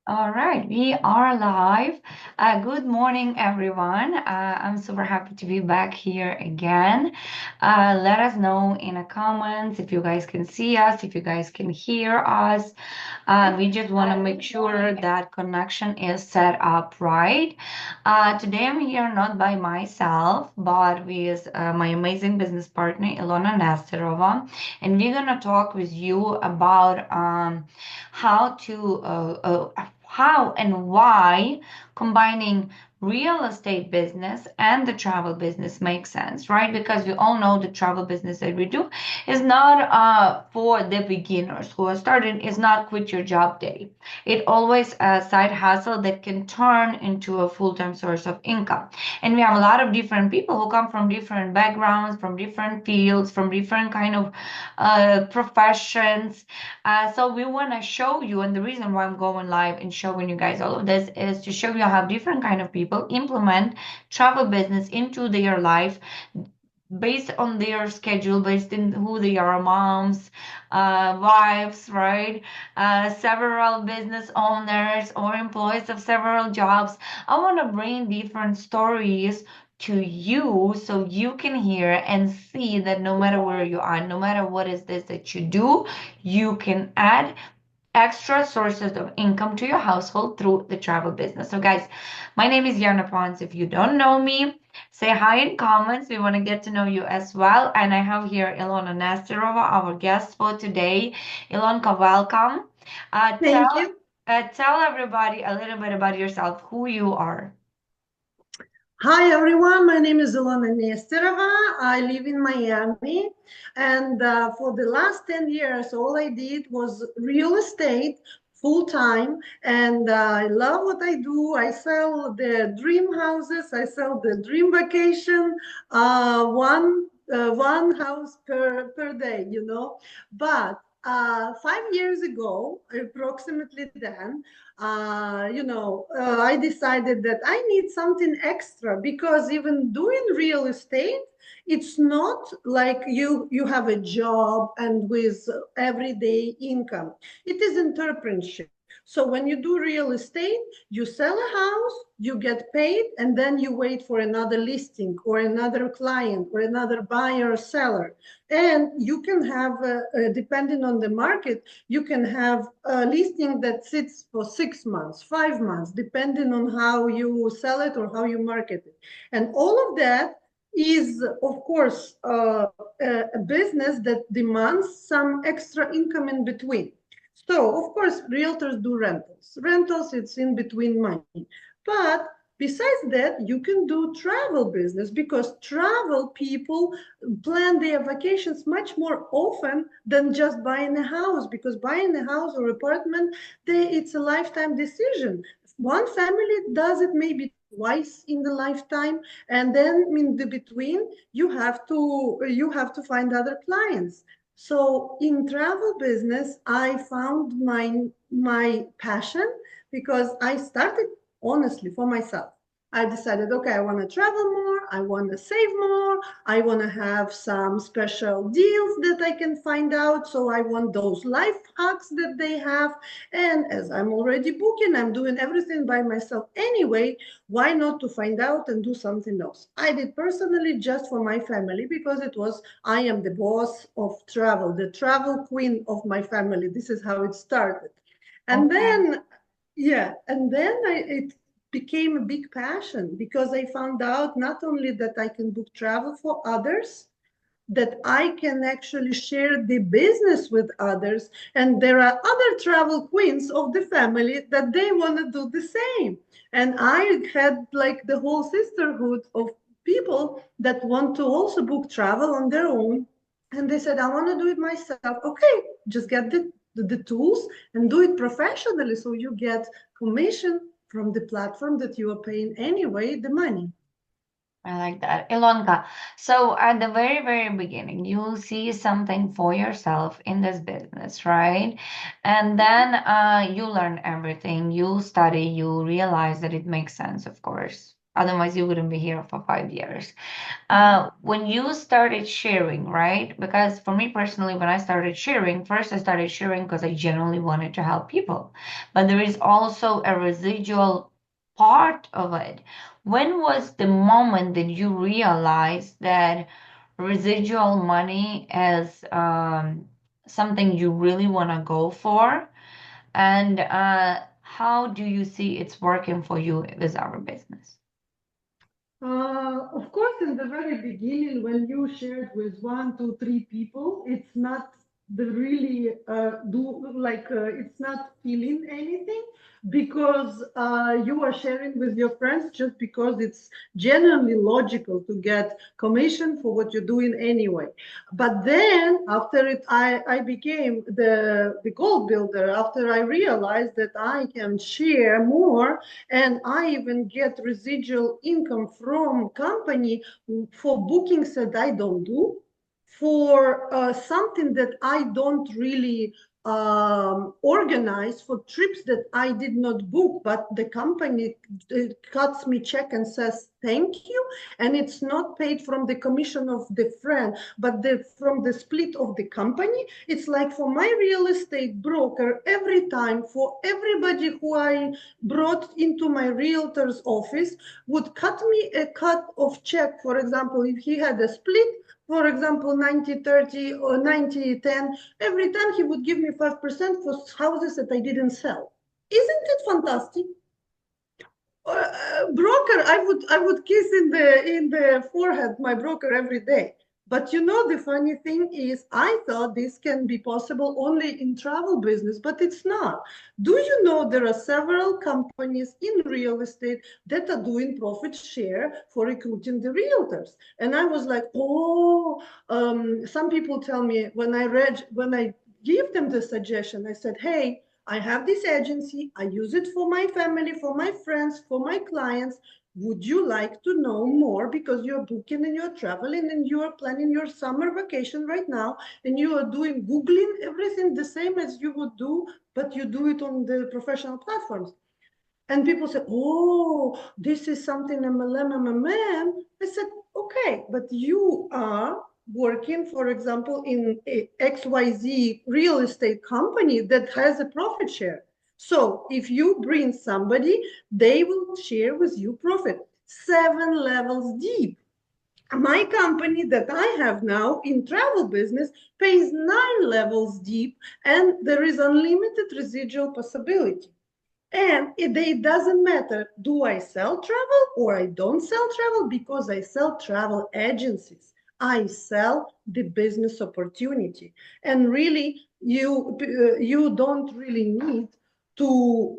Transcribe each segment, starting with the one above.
All right, we are live. Good morning, everyone. I'm super happy to be back here again. Let us know in the comments if you guys can see us, if you guys can hear us. We just want to make sure that connection is set up right. Today I'm here not by myself, but with my amazing business partner, Ilona Nesterova, and we're gonna talk with you about how to how and why combining real estate business and the travel business makes sense, right? Because we all know the travel business that we do is not for the beginners who are starting, is not quit your job day. It always a side hustle that can turn into a full-time source of income. And we have a lot of different people who come from different backgrounds, from different fields, from different kind of professions. So we want to show you, and the reason why I'm going live and showing you guys all of this is to show you how different kind of people implement travel business into their life based on their schedule, based in who they are, moms, wives, right? Several business owners or employees of several jobs. I want to bring different stories to you so you can hear and see that no matter where you are, no matter what is this that you do, you can add extra sources of income to your household through the travel business. So, guys, my name is Yana Pons. If you don't know me, say hi in comments. We want to get to know you as well. And I have here Ilona Nesterova, our guest for today. Ilonka, welcome. Uh, Thank tell you. tell everybody a little bit about yourself, who you are. Hi, everyone. My name is Ilona Nesterova. I live in Miami. And for the last 10 years, all I did was real estate full time. And I love what I do. I sell the dream houses, I sell the dream vacation, one house per day, But 5 years ago, approximately then, I decided that I need something extra because even doing real estate, it's not like you have a job and with everyday income. It is entrepreneurship. So when you do real estate, you sell a house, you get paid, and then you wait for another listing or another client or another buyer or seller. And you can have, depending on the market, you can have a listing that sits for 6 months, 5 months, depending on how you sell it or how you market it. And all of that is, of course, a business that demands some extra income in between. So, of course, realtors do rentals. Rentals, it's in between money. But besides that, you can do travel business because travel people plan their vacations much more often than just buying a house, because buying a house or apartment, it's a lifetime decision. One family does it maybe twice in the lifetime, and then in the between you have to find other clients. So in travel business, I found my passion because I started honestly for myself. I decided, okay, I want to travel more, I want to save more, I want to have some special deals that I can find out. So I want those life hacks that they have. And as I'm already booking, I'm doing everything by myself anyway. Why not to find out and do something else? I did personally just for my family because it was, I am the boss of travel, the travel queen of my family. This is how it started. And Okay. then, yeah, and then it became a big passion because I found out not only that I can book travel for others, that I can actually share the business with others. And there are other travel queens of the family that they want to do the same. And I had like the whole sisterhood of people that want to also book travel on their own. And they said, I want to do it myself. Okay, just get the tools and do it professionally. So you get commission from the platform that you are paying anyway, the money. I like that. Ilonka, so at the very, very beginning, you see something for yourself in this business, right? And then you learn everything, you study, you realize that it makes sense, of course. Otherwise, you wouldn't be here for 5 years. Mhm. When you started sharing, right? Because for me personally, when I started sharing, first I started sharing because I genuinely wanted to help people. But there is also a residual part of it. When was the moment that you realized that residual money is something you really want to go for? And how do you see it's working for you with our business? Of course, in the very beginning, when you shared with one, two, three people, it's not the really it's not feeling anything because you are sharing with your friends just because it's genuinely logical to get commission for what you're doing anyway. But then after it, I became the gold builder after I realized that I can share more and I even get residual income from company for bookings that I don't do, for something that I don't really organize, for trips that I did not book, but the company cuts me check and says thank you, and it's not paid from the commission of the friend, but from the split of the company. It's like for my real estate broker, every time for everybody who I brought into my realtor's office would cut me a cut of check. For example, if he had a split, for example, 90-30 or 90-10, every time he would give me 5% for houses that I didn't sell. Isn't it fantastic? Broker, I would kiss in the forehead my broker every day. But you know, the funny thing is, I thought this can be possible only in travel business, but it's not. Do you know there are several companies in real estate that are doing profit share for recruiting the realtors? And I was like, oh, some people tell me when I give them the suggestion, I said, hey, I have this agency. I use it for my family, for my friends, for my clients. Would you like to know more? Because you're booking and you're traveling and you are planning your summer vacation right now and you are doing Googling everything the same as you would do, but you do it on the professional platforms. And people said, oh, this is something MLM, MMM. I said, okay, but you are working, for example, in a XYZ real estate company that has a profit share. So if you bring somebody, they will share with you profit 7 levels deep. My company that I have now in travel business pays 9 levels deep, and there is unlimited residual possibility. And it doesn't matter, do I sell travel or I don't sell travel, because I sell travel agencies. I sell the business opportunity. And really, you don't really need to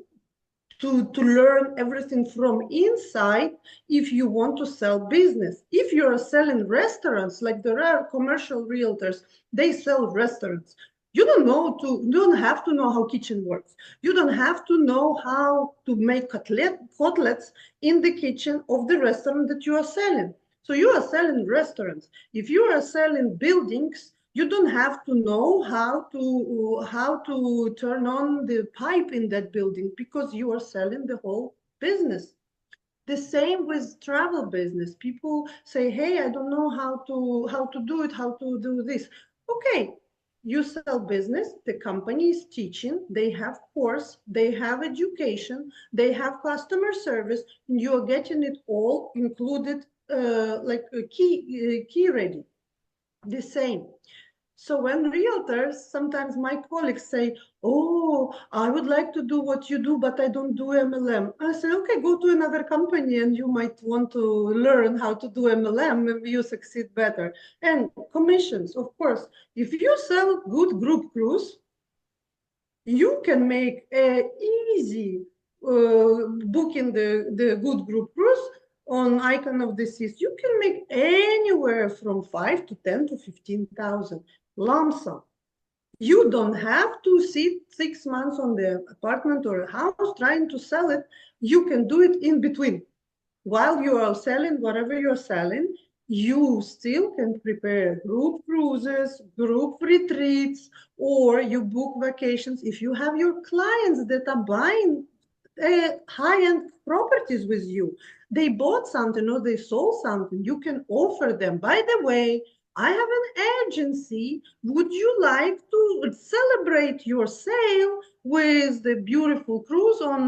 to learn everything from inside if you want to sell business. If you're selling restaurants, like there are commercial realtors, they sell restaurants. You don't have to know how kitchen works. You don't have to know how to make cutlets in the kitchen of the restaurant that you are selling. So you are selling restaurants. If you are selling buildings, you don't have to know how to turn on the pipe in that building, because you are selling the whole business. The same with travel business. People say, hey, I don't know how to do it, how to do this. Okay, you sell business, the company is teaching, they have course, they have education, they have customer service, and you are getting it all included, like a key ready. The same. So when realtors, sometimes my colleagues say, oh, I would like to do what you do, but I don't do MLM. I say, okay, go to another company and you might want to learn how to do MLM. Maybe you succeed better. And commissions, of course. If you sell good group cruise, you can make a easy booking the good group cruise on Icon of the Seas. You can make anywhere from 5 to 10 to 15,000 lump sum. You don't have to sit 6 months on the apartment or a house trying to sell it. You can do it in between. while you are selling whatever you're selling, you still can prepare group cruises, group retreats, or you book vacations. If you have your clients that are buying high-end properties with you, they bought something or they sold something, you can offer them, by the way, I have an agency. Would you like to celebrate your sale with the beautiful cruise on,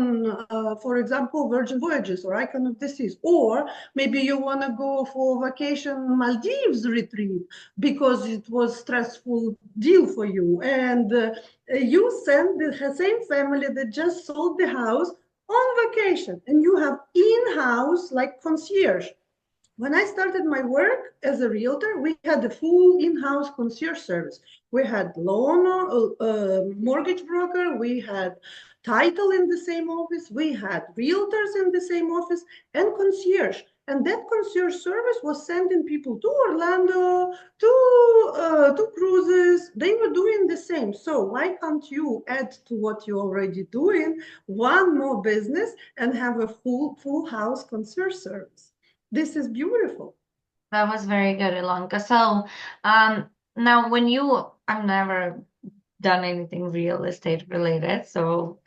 for example, Virgin Voyages or Icon of the Seas? Or maybe you want to go for vacation Maldives retreat because it was stressful deal for you. And you send the same family that just sold the house on vacation, and you have in-house like concierge. When I started my work as a realtor, we had a full in-house concierge service. We had loan mortgage broker, we had title in the same office, we had realtors in the same office, and concierge. And that concierge service was sending people to Orlando, to cruises. They were doing the same. So why can't you add to what you're already doing one more business and have a full house concierge service? This is beautiful. That was very good, Ilonka. So, now when I've never done anything real estate related. So,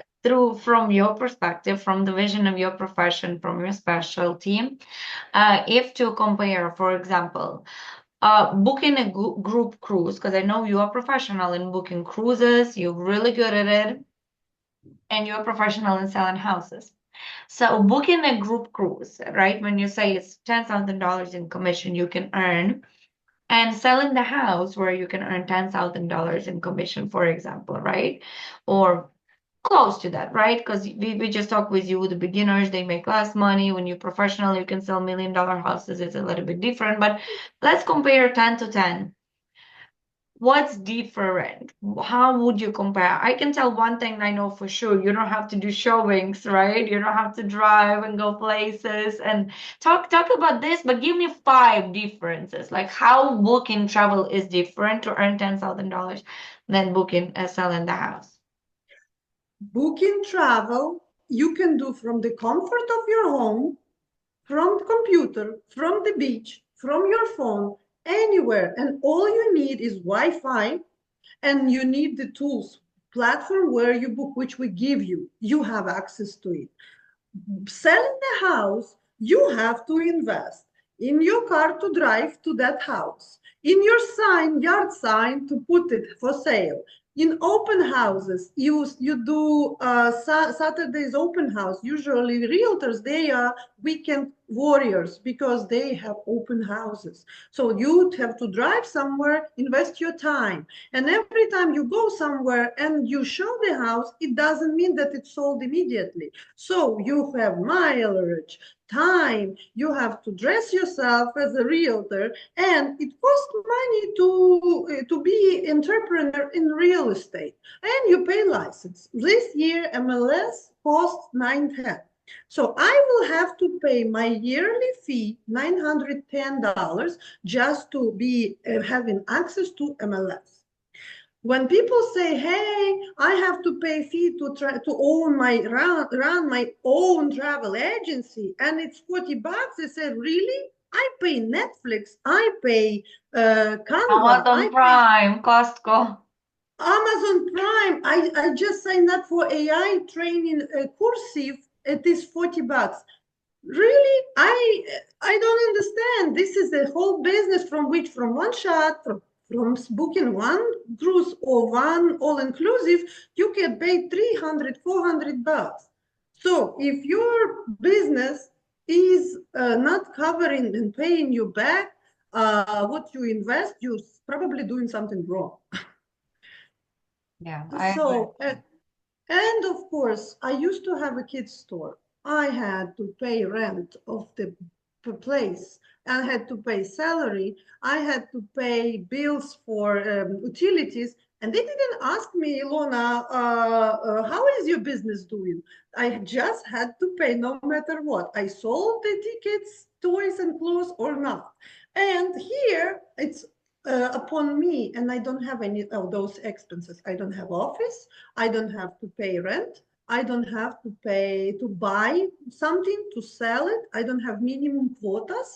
from your perspective, from the vision of your profession, from your specialty, if to compare, for example, booking a group cruise, because I know you are professional in booking cruises, you're really good at it, and you're professional in selling houses. So booking a group cruise, right? When you say it's $10,000 in commission you can earn, and selling the house where you can earn $10,000 in commission, for example, right? Or close to that, right? Because we just talk with you, the beginners, they make less money. When you're professional, you can sell $1 million houses. It's a little bit different, but let's compare 10 to 10. What's different? How would you compare? I can tell one thing I know for sure. You don't have to do showings, right? You don't have to drive and go places and talk about this, but give me five differences. Like how booking travel is different to earn $10,000 than booking selling the house. Booking travel, you can do from the comfort of your home, from the computer, from the beach, from your phone, anywhere. And all you need is Wi-Fi, and you need the tools, platform where you book, which we give you. You have access to it. Selling the house, you have to invest in your car to drive to that house, in your yard sign to put it for sale. In open houses, you do Saturday's open house. Usually, realtors, they are weekend warriors because they have open houses. So you have to drive somewhere, invest your time, and every time you go somewhere and you show the house, it doesn't mean that it's sold immediately. So you have mileage, time, you have to dress yourself as a realtor, and it costs money to be entrepreneur in real estate. And you pay license. This year, MLS costs 910. So I will have to pay my yearly fee, $910, just to be having access to MLS. When people say, "Hey, I have to pay fee to try to own my run my own travel agency, and it's $40," they say, "Really? I pay Netflix, I pay Canva, Amazon I pay Prime, Costco. Amazon Prime. I just signed up for AI training cursive. It is $40. Really? I don't understand. This is a whole business from one shot, from booking one cruise or one all-inclusive, you can pay 300, $400. So if your business is not covering and paying you back what you invest, you're probably doing something wrong. Yeah, I agree. So, and of course, I used to have a kids store. I had to pay rent of the place. I had to pay salary. I had to pay bills for utilities. And they didn't ask me, "Ilona, how is your business doing?" I just had to pay no matter what. I sold the tickets, toys, and clothes or not. And here it's upon me, and I don't have any of those expenses. I don't have office. I don't have to pay rent. I don't have to pay to buy something to sell it. I don't have minimum quotas.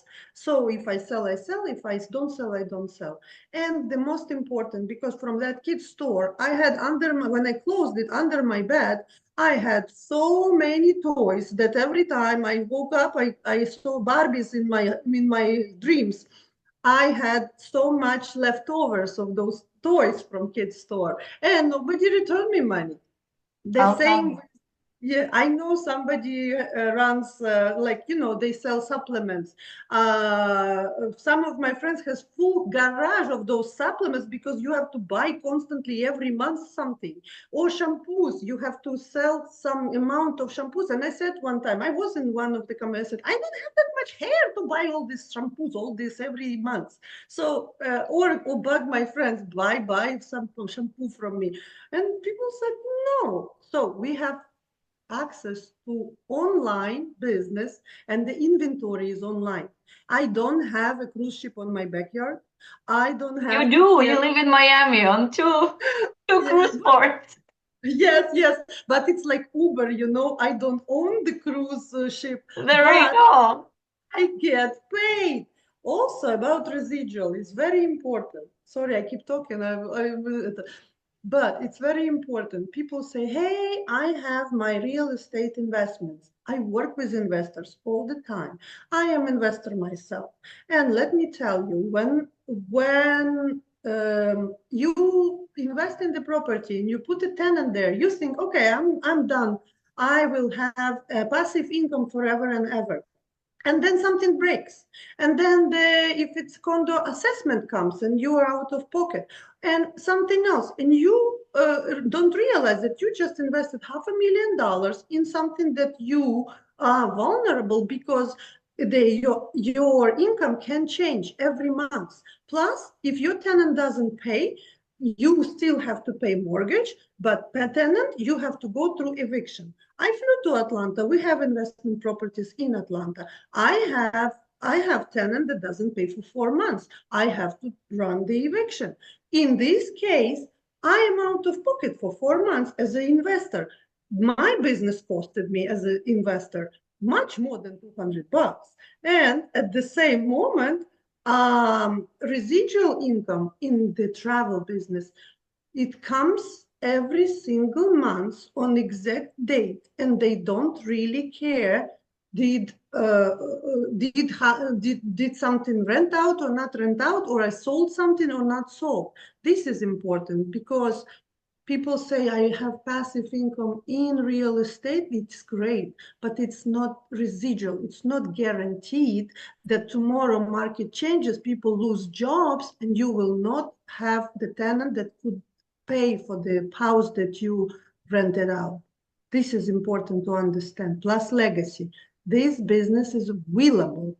So if I sell, I sell. If I don't sell, I don't sell. And the most important, because from that kid's store, I had under my, when I closed it under my bed, I had so many toys that every time I woke up, I saw Barbies in my dreams. I had so much leftovers of those toys from kids' store, and nobody returned me money. The same, Okay. yeah, I know somebody runs like they sell supplements. Some of my friends has full garage of those supplements because you have to buy constantly every month something. Or shampoos, you have to sell some amount of shampoos. And I said one time, I was in one of the comments, I said, I don't have that much hair to buy all these shampoos, all this every month. So or bug my friends, buy some shampoo from me. And people said no. So we have access to online business and the inventory is online. I don't have a cruise ship on my backyard. I don't You have to do. You carry. live in Miami on two Yeah, cruise ports. yes, yes, but it's like Uber, I don't own the cruise ship, There you but go. I get paid. Also about residual, it's very important. Sorry, I keep talking. But it's very important. People say, hey, I have my real estate investments. I work with investors all the time. I am investor myself. And let me tell you, when you invest in the property and you put a tenant there, you think, okay, I'm done. I will have a passive income forever and ever, and then something breaks, and then if it's condo assessment comes and you are out of pocket and something else, and you don't realize that you just invested $500,000 in something that you are vulnerable, because your income can change every month. Plus, if your tenant doesn't pay, you still have to pay mortgage, but per tenant you have to go through eviction. I flew to Atlanta. We have investment properties in Atlanta. I have tenant that doesn't pay for 4 months. I have to run the eviction. In this case, I am out of pocket for 4 months as an investor. My business costed me as an investor much more than $200. And at the same moment, residual income in the travel business, it comes every single month on exact date, and they don't really care did something rent out or not rent out, or I sold something or not sold. This is important because people say I have passive income in real estate. It's great, but it's not residual. It's not guaranteed that tomorrow market changes, people lose jobs, and you will not have the tenant that could pay for the house that you rented out. This is important to understand. Plus legacy. This business is willable.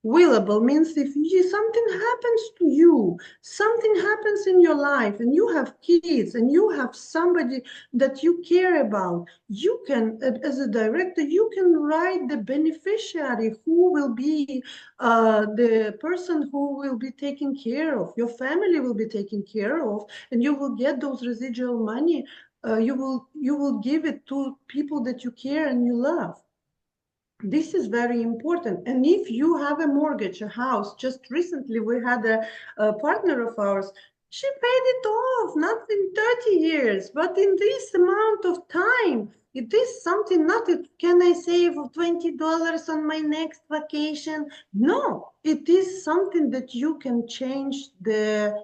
Willable means if something happens to you, something happens in your life, and you have kids, and you have somebody that you care about, you can, as a director, you can write the beneficiary who will be the person who will be taken care of. Your family will be taken care of, and you will get those residual money. You will give it to people that you care and you love. This is very important. And if you have a mortgage, a house, just recently we had a partner of ours, she paid it off, not in 30 years, but in this amount of time. It is something, not it, can I save $20 on my next vacation? No, it is something that you can change the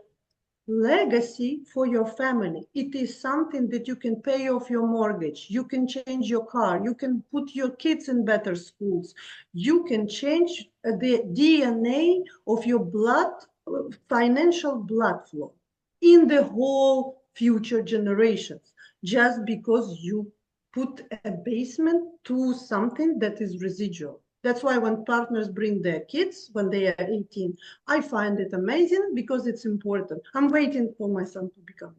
legacy for your family. It is something that you can pay off your mortgage. You can change your car. You can put your kids in better schools. You can change the DNA of your blood, financial blood flow in the whole future generations, just because you put a basement to something that is residual. That's why when partners bring their kids when they are 18, I find it amazing because it's important. I'm waiting for my son to become.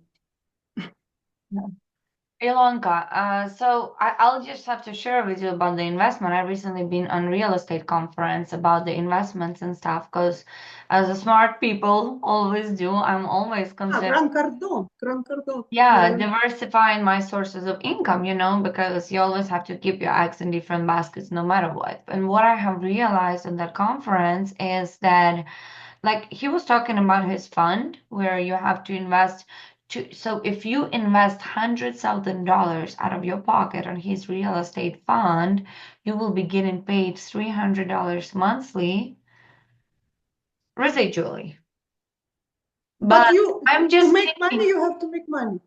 Ilonka, I'll just have to share with you about the investment. I recently been on real estate conference about the investments and stuff because as a smart people always do, I'm always Ah, considering, Gran Cardone, Gran Cardone. Yeah, yeah, yeah. diversifying my sources of income, because you always have to keep your eggs in different baskets no matter what. And what I have realized in that conference is that like he was talking about his fund where you have to invest so if you invest $100,000 out of your pocket on his real estate fund, you will be getting paid $300 monthly residually. But But you, I'm to just make money, thinking you have to make money.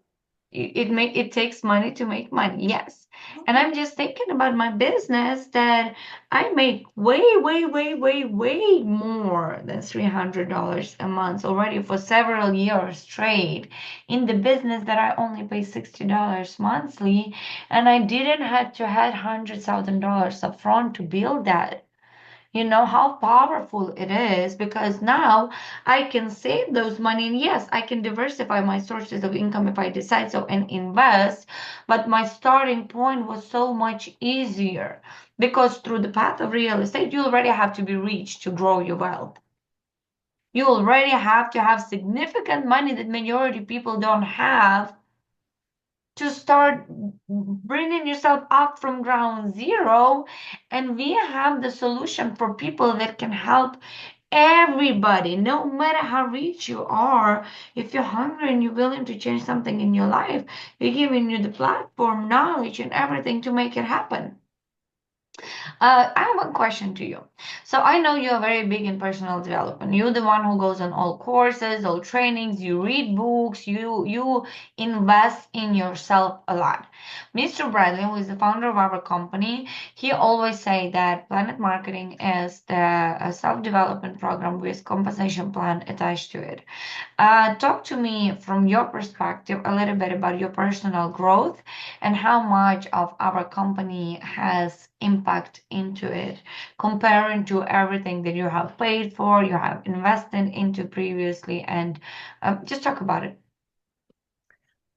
it takes money to make money, yes. And I'm just thinking about my business that I make way more than $300 a month already for several years straight in the business that I only pay $60 monthly, and I didn't have to have $100,000 upfront to build that. You know how powerful it is because now I can save those money, and yes, I can diversify my sources of income if I decide so and invest. But my starting point was so much easier because through the path of real estate, you already have to be rich to grow your wealth. You already have to have significant money that majority people don't have to start bringing yourself up from ground zero. And we have the solution for people that can help everybody, no matter how rich you are. If you're hungry and you're willing to change something in your life, we're giving you the platform, knowledge, and everything to make it happen. I have one question to you. So I know you're very big in personal development. You're the one who goes on all courses, all trainings, you read books, you invest in yourself a lot. Mr. Bradley, who is the founder of our company, he always say that Planet Marketing is the self-development program with compensation plan attached to it. Talk to me from your perspective a little bit about your personal growth and how much of our company has impact into it, comparing to everything that you have paid for, you have invested into previously, and just talk about it.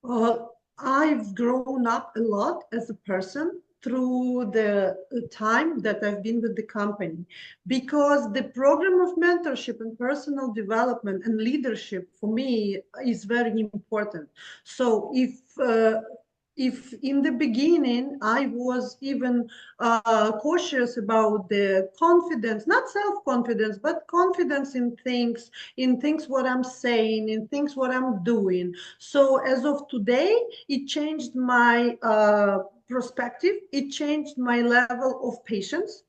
Uh, I've grown up a lot as a person through the time that I've been with the company because the program of mentorship and personal development and leadership for me is very important. So if in the beginning I was even cautious about the confidence, not self-confidence, but confidence in things what I'm saying, in things what I'm doing. So as of today, it changed my perspective. It changed my level of patience.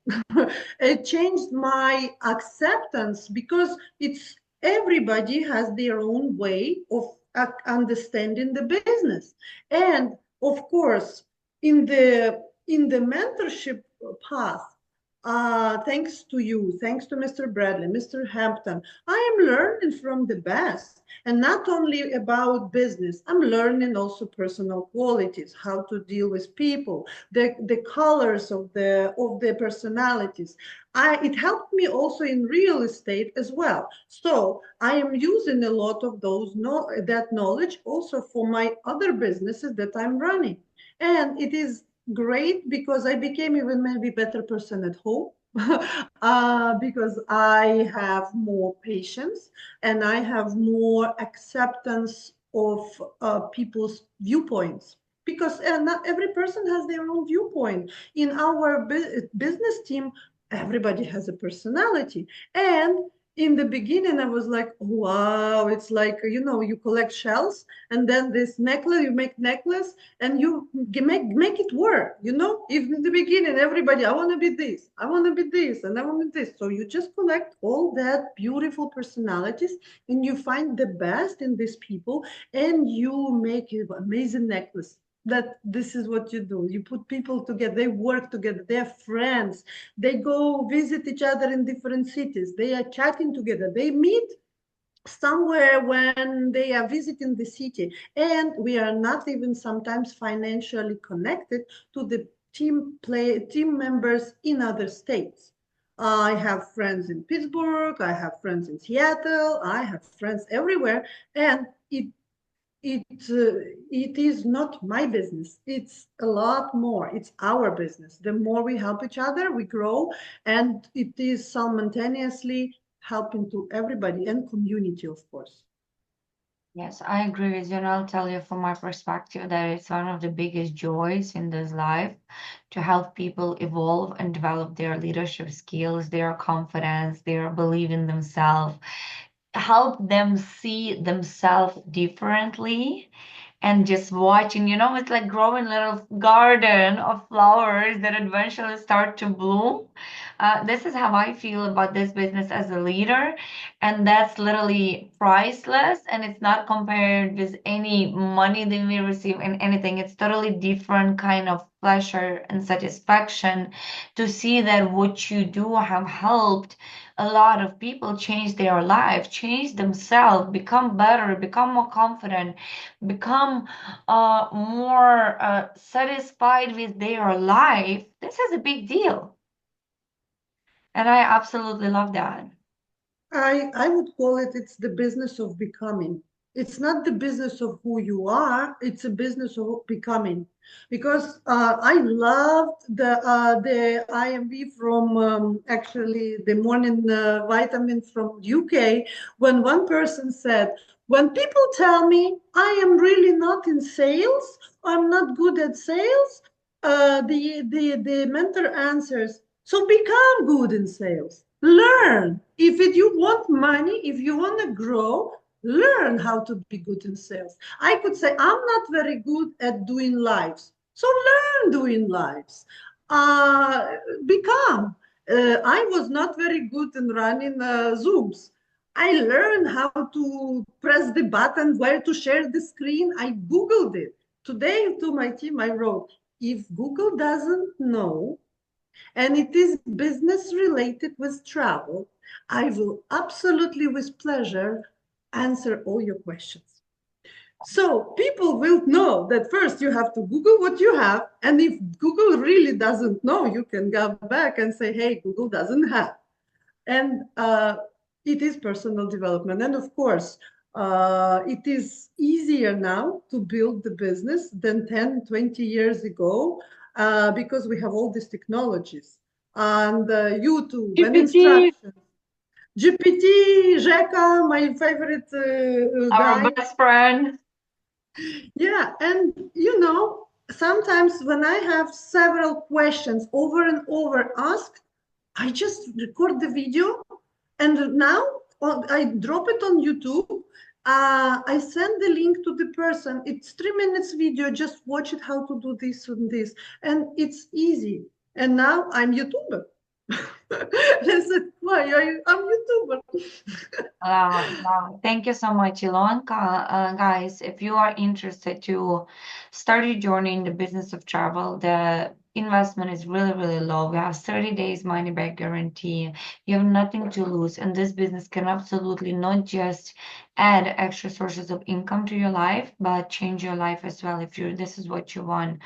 It changed my acceptance because it's everybody has their own way of understanding the business. And of course, in the mentorship path, thanks to you, thanks to Mr. Bradley, Mr. Hampton, I am learning from the best. And not only about business, I'm learning also personal qualities, how to deal with people, the colors of the personalities. It helped me also in real estate as well. So I am using a lot of that knowledge also for my other businesses that I'm running. And it is great because I became even maybe better person at home. Because I have more patience and I have more acceptance of people's viewpoints. Because not every person has their own viewpoint. In our business team, everybody has a personality. And in the beginning, I was like, wow, it's like, you collect shells and then this necklace, you make necklace and you make it work. If in the beginning everybody, I want to be this, I want to be this, and I want to be this, so you just collect all that beautiful personalities and you find the best in these people and you make an amazing necklace. That this is what you do. You put people together, they work together, they're friends, they go visit each other in different cities, they are chatting together, they meet somewhere when they are visiting the city, and we are not even sometimes financially connected to the team members in other states. I have friends in Pittsburgh, I have friends in Seattle, I have friends everywhere, and it it it is not my business. It's a lot more. It's our business. The more we help each other, we grow, and it is simultaneously helping to everybody and community, of course. Yes, I agree with you, and I'll tell you from my perspective that it's one of the biggest joys in this life to help people evolve and develop their leadership skills, their confidence, their belief in themselves, help them see themselves differently and just watching, it's like growing little garden of flowers that eventually start to bloom. This is how I feel about this business as a leader, and that's literally priceless. And it's not compared with any money that we receive in anything. It's totally different kind of pleasure and satisfaction to see that what you do have helped a lot of people change their life, change themselves, become better, become more confident, become more satisfied with their life. This is a big deal. And I absolutely love that. I would call it, it's the business of becoming. It's not the business of who you are, it's a business of becoming. Because I loved the IMV from actually the morning vitamin from UK, when one person said, when people tell me I am really not in sales, I'm not good at sales, the mentor answers, so become good in sales. Learn. If you want money, if you want to grow, learn how to be good in sales. I could say, I'm not very good at doing lives. So learn doing lives. Uh, become. I was not very good in running Zooms. I learned how to press the button, where to share the screen. I Googled it. Today, to my team, I wrote, if Google doesn't know, and it is business related with travel, I will absolutely with pleasure answer all your questions. So people will know that first you have to Google what you have. And if Google really doesn't know, you can go back and say, hey, Google doesn't have. And it is personal development. And of course, it is easier now to build the business than 10, 20 years ago, because we have all these technologies and YouTube and GPT, instructions. GPT, Jeka, my favorite our guy. best friend. Yeah, and sometimes when I have several questions over and over asked, I just record the video, and now I drop it on YouTube. I send the link to the person. It's 3 minutes video. Just watch it how to do this and this, and it's easy. And now I'm YouTuber. I said, why? I'm YouTuber. Wow. Thank you so much, Ilona. Guys, if you are interested to start your journey in the business of travel, the investment is really, really low. We have 30 days money back guarantee. You have nothing to lose, and this business can absolutely not just add extra sources of income to your life, but change your life as well if you this is what you want.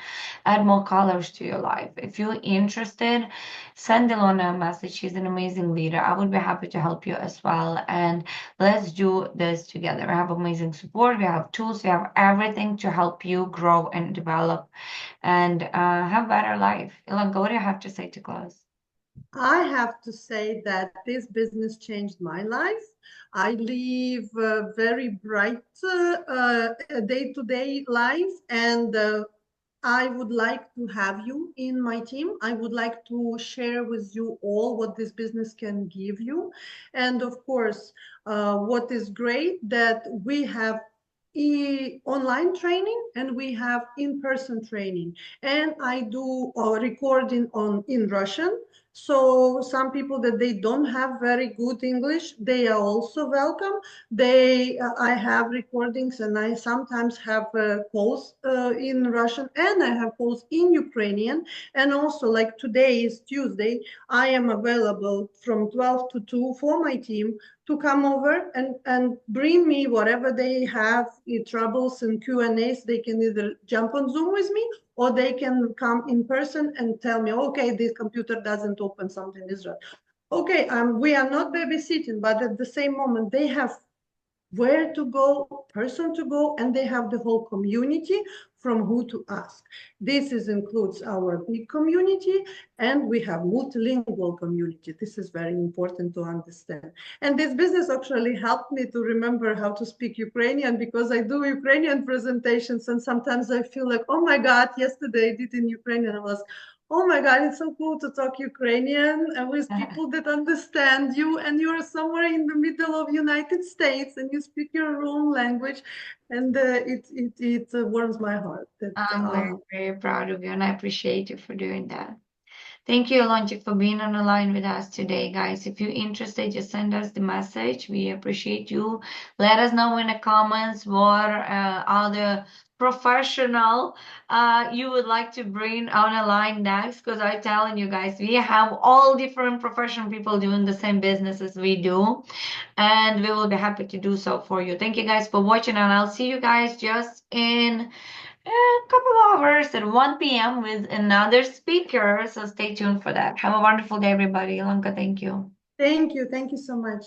Add more colors to your life. If you're interested, send Ilona a message. She's an amazing leader. I would be happy to help you as well. And let's do this together. We have amazing support, we have tools, we have everything to help you grow and develop and have better life. Ilona, what do you have to say to close? I have to say that this business changed my life. I live a very bright day-to-day life, and I would like to have you in my team. I would like to share with you all what this business can give you. And of course, what is great that we have online training and we have in-person training. And I do recording in Russian. So some people that they don't have very good English, they are also welcome. I have recordings, and I sometimes have calls in Russian, and I have calls in Ukrainian. And also, like today is Tuesday, I am available from 12 to 2 for my team to come over and bring me whatever they have troubles and Q&As. They can either jump on Zoom with me, or they can come in person and tell me, okay, this computer doesn't open, something is wrong. Okay, we are not babysitting, but at the same moment, they have where to go, person to go, and they have the whole community from who to ask. Includes our big community, and we have multilingual community. This is very important to understand. And this business actually helped me to remember how to speak Ukrainian, because I do Ukrainian presentations, and sometimes I feel like, oh my God, yesterday I did in Ukrainian. I was, oh my God, it's so cool to talk Ukrainian and with people that understand you, and you're somewhere in the middle of United States and you speak your own language, and it warms my heart that I'm very, very proud of you, and I appreciate you for doing that. Thank you, Ilona, for being on the line with us today, guys. If you're interested, just send us the message. We appreciate you. Let us know in the comments what other professional you would like to bring on the line next. Because I'm telling you guys, we have all different professional people doing the same business as we do, and we will be happy to do so for you. Thank you guys for watching, and I'll see you guys just in a couple hours at 1 p.m. with another speaker. So stay tuned for that. Have a wonderful day, everybody. Ilonka, thank you. thank you so much.